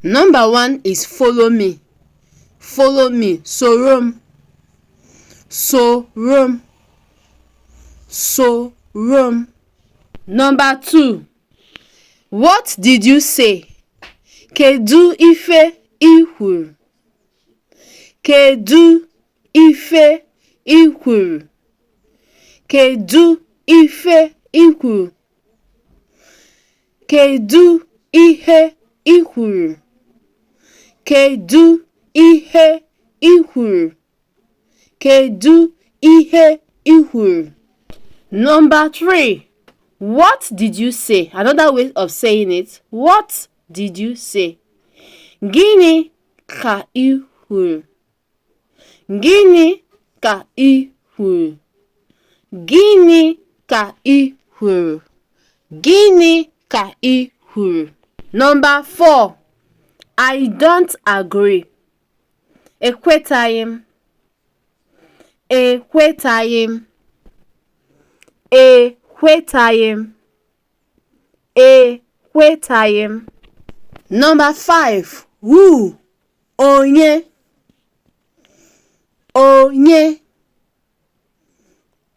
Number 1 is follow me. Follow me. Sorom. Sorom. Sorom. Number 2. What did you say? Kedu ife i kwuru? Kedu ife i kwuru? Kedu ife i kwuru? Kedu ihe i kwuru? Kedu ihe i kwuru? Kedu ihe i kwuru? Number 3. What did you say? Another way of saying it. What did you say? Gịnị ka i kwuru? Gịnị ka i kwuru? Gịnị ka i kwuru? Gịnị ka i kwuru? Number 4. I don't agree. Ekwetaghị m. Ekwetaghị m. Ekwetaghị m. Ekwetaghị m. Number 5. Who? Onye. Onye.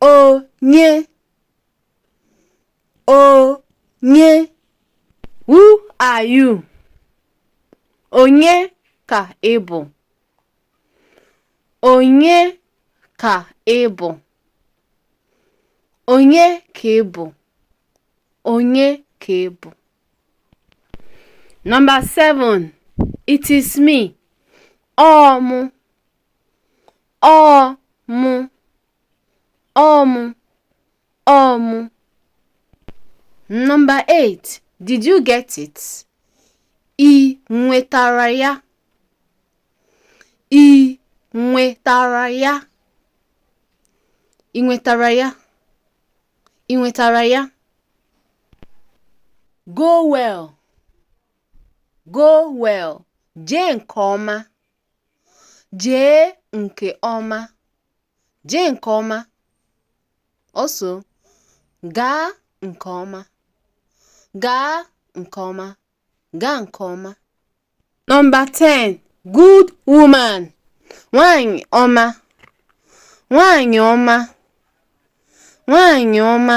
Onye. Onye. Who are you? Onye ka ị bụ? Onye ka ị bụ? Onye ka ị bụ? Onye ka ị bụ? Number 7. It is me. Ọ mụ. Ọ mụ. Ọ mụ. Ọ mụ. Number 8. Did you get it? I nwetara ya? I nwetara ya? I nwetara ya? I nwetara ya? Go well. Go well. Jee nke ọma. Jee nke ọma. Jee nke ọma. Also, gaa nke ọma. Gaa nke ọma. Gaa nke ọma. Number 10. Good woman. Nwanyị ọma. Nwanyị ọma. Nwanyị ọma.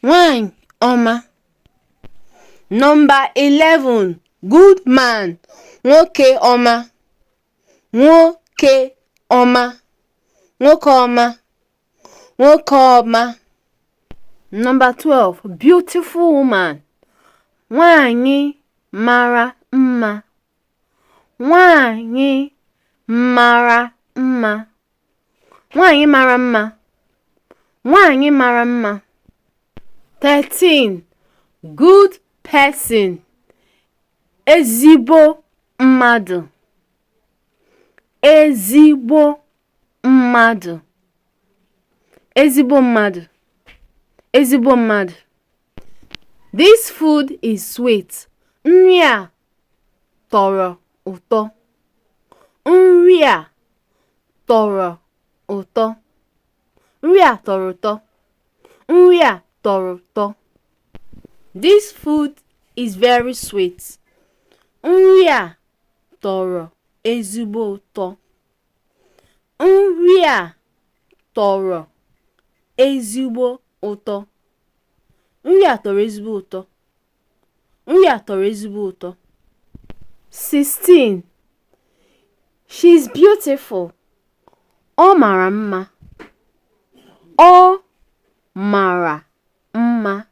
Nwanyị ọma. Number 11. Good man. Nwoke ọma. Nwoke ọma. Nwoke ọma. Nwoke ọma. Number 12. Beautiful woman. Nwanyị mara mma. Nwanyị mara mma. Nwanyị mara mma. Nwanyị mara mma. 13. Good person. Ezigbo mmadụ. Ezigbo mmadụ. Ezigbo mmadụ. Ezigbo mmadụ. This food is sweet. Nri a tọrọ ụtọ. Nri a tọrọ ụtọ. Nri a tọrọ ụtọ. Nri a tọrọ ụtọ. This food is very sweet. Nri a tọrọ ezigbo ụtọ. Nri a tọrọ ezigbo ụtọ. Nri a tọrọ ezigbo ụtọ. Nri a tọrọ ezigbo ụtọ. 16. She's beautiful. Ọ mara mma. Ọ mara mma.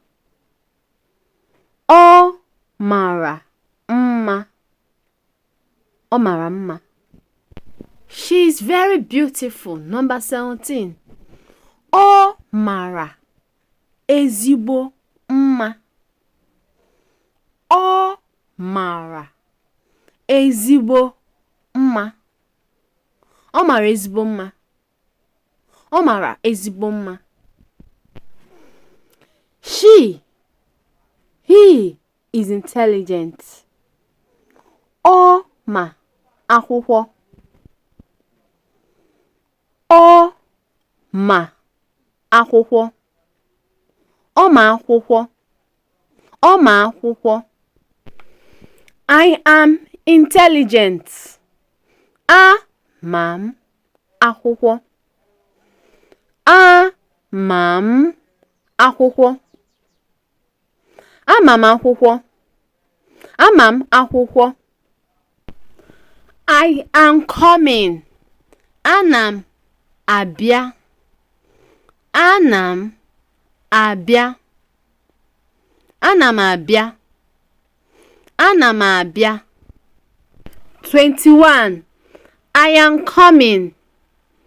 Ọ mara mma. Ọ mara mma. She is very beautiful. Number 17. Ọ mara ezigbo mma. Ọ mara ezigbo mma. Ọ mara ezigbo mma. Ọ mara ezigbo mma. He is intelligent. Ọ ma akwụkwọ. Ọ ma akwụkwọ. Ọ ma akwụkwọ. Ọ ma akwụkwọ. I am intelligent. Ama m akwụkwọ. Ama m akwụkwọ. Ama m akwụkwọ. Ama m akwụkwọ. I am coming. Ana m abịa. Ana m abịa. Ana m abịa. Ana m abịa. 21. I am coming.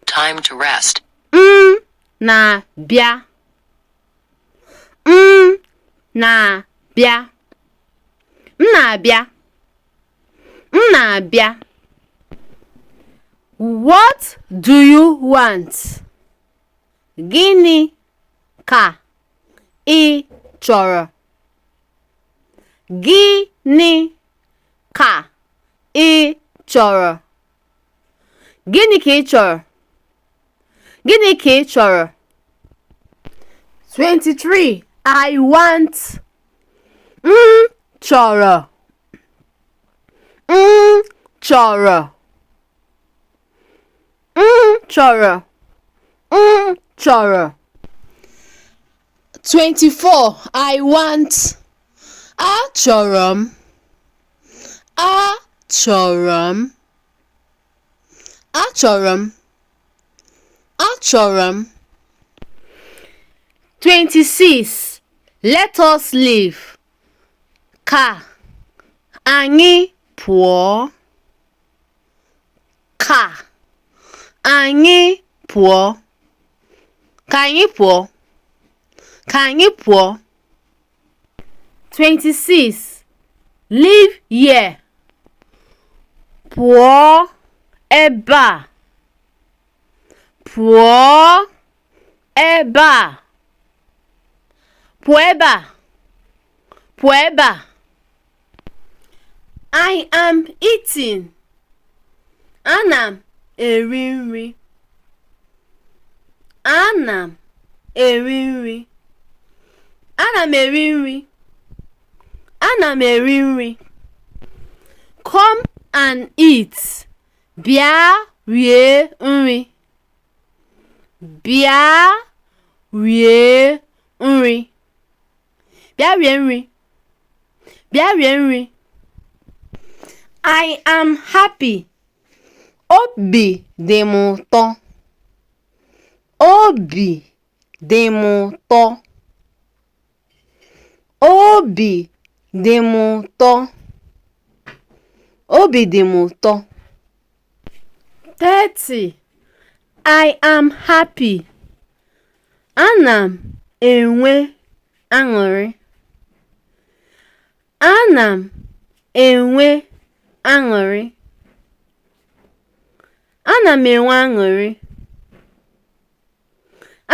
Time to rest. M na-abịa. M na-abịa. M na-abịa. M na-abịa. What do you want? Gịnị ka ị chọrọ? Gịnị ka ị chọrọ? Gịnị ka ị chọrọ? Gịnị ka ị chọrọ? 23. I want. M chọrọ. M chọrọ. M chọrọ. M chọrọ. 24. I want. Achọrọ m. Achọrọ m. Achọrọ m. Achọrọ m. 26. Let us leave. Ka anyị pụọ. Ka anyị pụọ. Ka anyị pụọ. Ka anyị pụọ. 26. Leave here. Pụọ ebe a. Pụọ ebe a. Pụọ ebe a. Pụọ ebe a. I am eating. Ana m eri nri. Ana m eri nri. Ana m eri nri. Ana m eri nri. Come and eat. Bịa rie nri. Bịa rie nri. Bịa rie nri. Bịa rie nri. I am happy. Obi dị m ụtọ. Obi dị m ụtọ. Obi dị m ụtọ. Obi dị m ụtọ. 30. I am happy. Ana m enwe aṅụrị. Ana m enwe aṅụrị. Ana m enwe aṅụrị.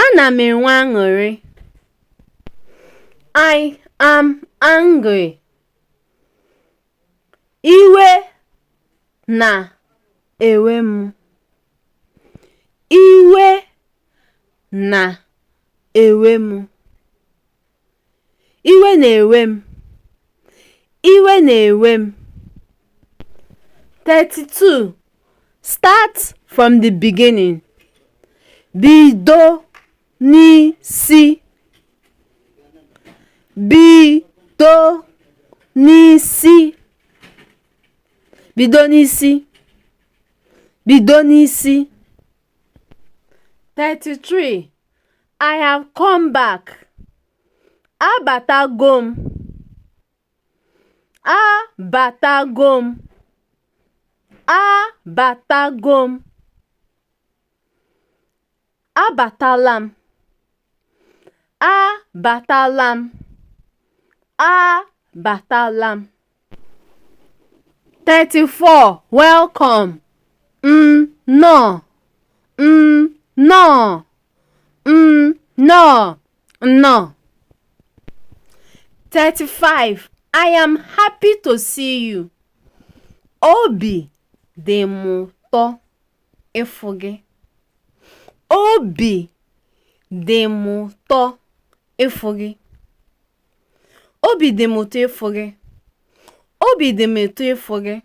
Ana m enwe aṅụrị. I am angry. Iwe na-ewe m. Iwe na-ewe m. Iwe na-ewe m. Iwe na-ewe m. 32. Start from the beginning. Bido n'isi. Bido n'isi. Bido n'isi. Bido n'isi. 33. I have come back. Abatago m. Abatago m. Abatago m. Abatala m. Abatala m. Abatala m. 34. Welcome. No. No. No. No. 35. I am happy to see you. Obi dị m ụtọ ịfụ gị. Obi dị m ụtọ ịfụ gị. Obi dị m ụtọ ịfụ gị. Obi dị m ụtọ ịfụ gị.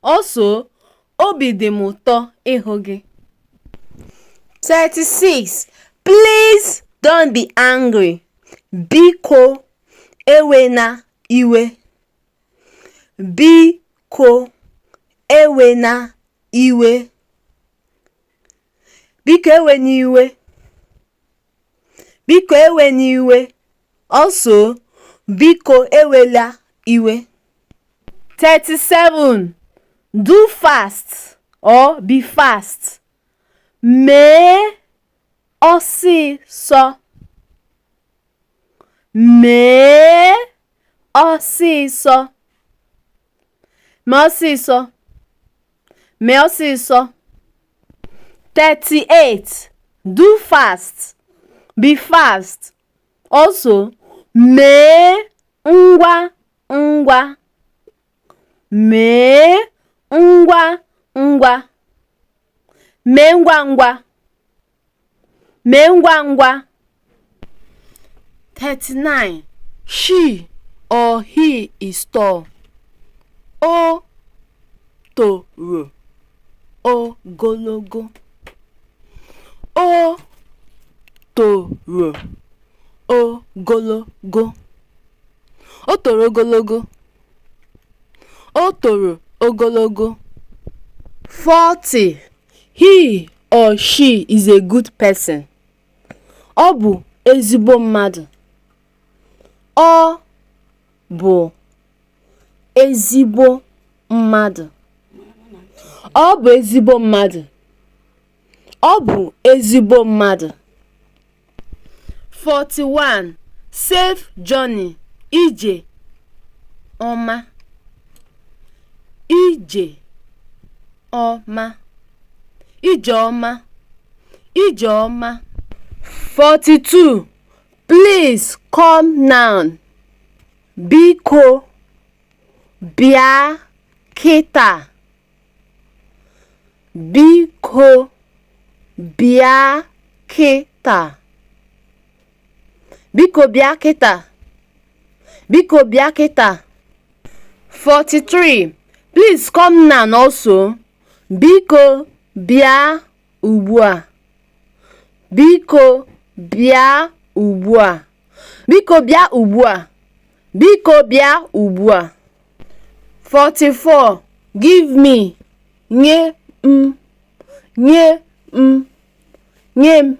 Also, obi dị m ụtọ ịhụ gị. 36. Please don't be angry. Biko ewena iwe. Biko ewena iwe. Biko ewena iwe. Biko ewena iwe. Also, biko ewela iwe. 37. Do fast or be fast. Mee ọsịsọ. Mee ọsịsọ. Mee ọsịsọ. Mee ọsịsọ. 38. Do fast. Be fast. Also, mee ngwa ngwa. Mee ngwa ngwa. Mee ngwa ngwa. Mee ngwa ngwa. 39. She or he is tall. O toro ogologo. O toro ogologo. O toro ogologo. O toro ogologo. 40. He or she is a good person. Ọ bụ ezigbo mmadụ. Ọ bụ ezigbo mmadụ. Ọ bụ ezigbo mmadụ. Ọ bụ ezigbo mmadụ. 41. Safe journey. Ije ọma. Ije ọma. Ije ọma. Ije ọma. 42. Please come now. Biko bịa kịta. Biko bịa kịta. Biko bịa kịta. Biko bịa kịta. 43. Please come now also. Biko bịa ugbu a. Biko bịa ugbu a. Biko bịa ugbu a. Biko bịa ugbu a. 44. Give me. Nye m. Nye m. Nye m.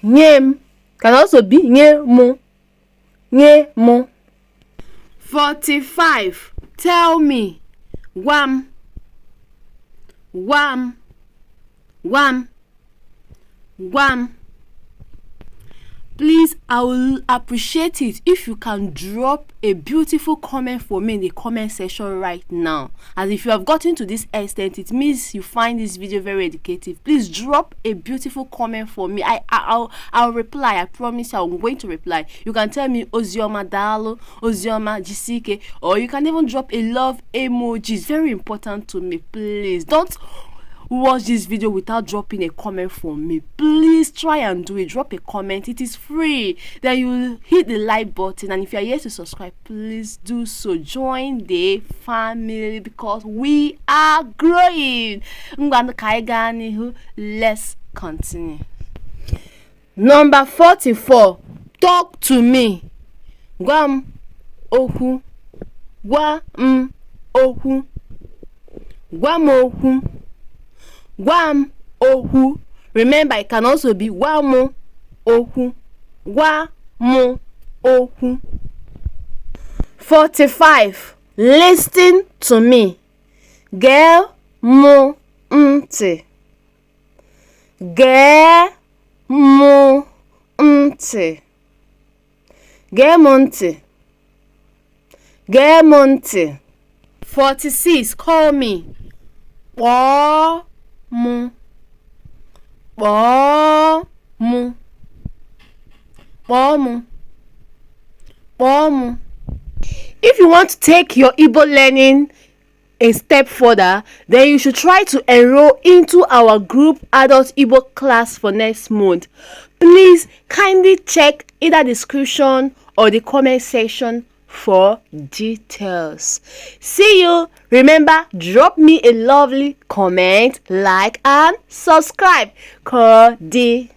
Nye m. Can also be nye mu. Nye mu. 45. Tell me. Gwam. Gwam. Gwam. Gwam. Please, I will appreciate it if you can drop a beautiful comment for me in the comment section right now. As if you have gotten to this extent, it means you find this video very educative. Please drop a beautiful comment for me. I'll reply. I promise you I'm going to reply. You can tell me Ozioma Dalo, Ozioma Jisike, or you can even drop a love emoji. It's very important to me. Please don't watch this video without dropping a comment for me. Please try and do it. Drop a comment. It is free. Then you hit the like button, and if you are yet to subscribe, please do so. Join the family because we are growing. Let's continue. Number 44. Talk to me. Gwam ohu. Gwam ohu. Gwam ohu. Gwam ohu. Remember, it can also be gwamu ohu. Gwamu ohu. 45. Listen to me. Gee mu ntị. Gee mu ntị. Gee mu ntị. Gee mu ntị. 46. Call me. Kpọọ mu. Kpọọ mu. Kpọọ mu. Kpọọ mu. If you want to take your Igbo learning a step further, then you should try to enroll into our group adult Igbo class for next month. Please kindly check either the description or the comment section for details. See you. Remember, drop me a lovely comment, like and subscribe. Cody.